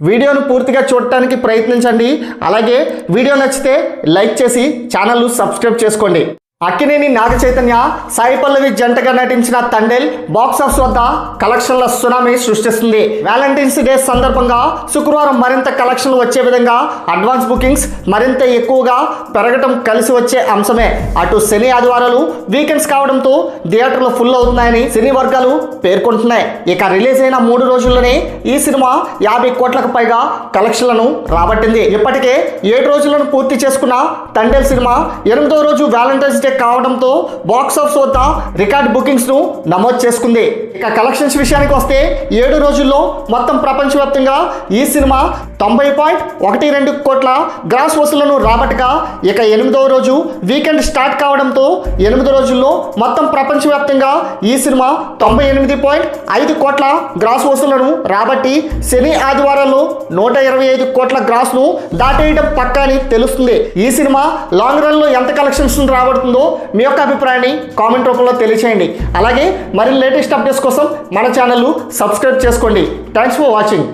వీడియోను పూర్తిగా చూడటానికి ప్రయత్నించండి. అలాగే వీడియో నచ్చితే లైక్ చేసి ఛానల్ సబ్స్క్రైబ్ చేసుకోండి. అక్కినేని నాగచైతన్య, సాయి పల్లవి జంటగా నటించిన తండేల్ బాక్స్ ఆఫీస్ వద్ద కలెక్షన్ల సునామీ సృష్టిస్తుంది. వ్యాలంటైన్స్ డే సందర్భంగా శుక్రవారం మరింత కలెక్షన్లు వచ్చే విధంగా అడ్వాన్స్ బుకింగ్స్ మరింత ఎక్కువగా పెరగటం కలిసి వచ్చే అంశమే. అటు శని ఆదివారాలు వీకెండ్స్ కావడంతో థియేటర్లు ఫుల్ అవుతున్నాయని సినీ వర్గాలు పేర్కొంటున్నాయి. ఇక రిలీజ్ అయిన 3 రోజుల్లోనే ఈ సినిమా 50 కోట్లకు పైగా కలెక్షన్లను రాబట్టింది. ఇప్పటికే 7 రోజులను పూర్తి చేసుకున్న తండేల్ సినిమా 8వ రోజు వ్యాలంటైన్స్ డే కావడంతో బాక్స్ ఆఫీస్ వద్ద రికార్డ్ బుకింగ్స్ ను నమోదు చేసుకుంది. ఇక కలెక్షన్స్ విషయానికి వస్తే 7 రోజుల్లో మొత్తం ప్రపంచవ్యాప్తంగా ఈ సినిమా 90.12 కోట్ల గ్రాస్ వసూళ్లను రాబట్టగా, ఇక 8వ రోజు వీకెండ్ స్టార్ట్ కావడంతో 8 రోజుల్లో మొత్తం ప్రపంచవ్యాప్తంగా ఈ సినిమా 98.5 కోట్ల గ్రాస్ వసూళ్లను రాబట్టి శని ఆదివారాల్లో 125 కోట్ల గ్రాస్ ను దాటేయడం పక్కా అని తెలుస్తుంది. ఈ సినిమా లాంగ్ రన్ లో ఎంత కలెక్షన్స్ రాబడుతుందో మీ యొక్క అభిప్రాయాన్ని కామెంట్ రూపంలో తెలియచేయండి. అలాగే మరిన్ని లేటెస్ట్ అప్డేట్స్ కోసం మన ఛానల్ సబ్స్క్రైబ్ చేసుకోండి. Thanks for watching.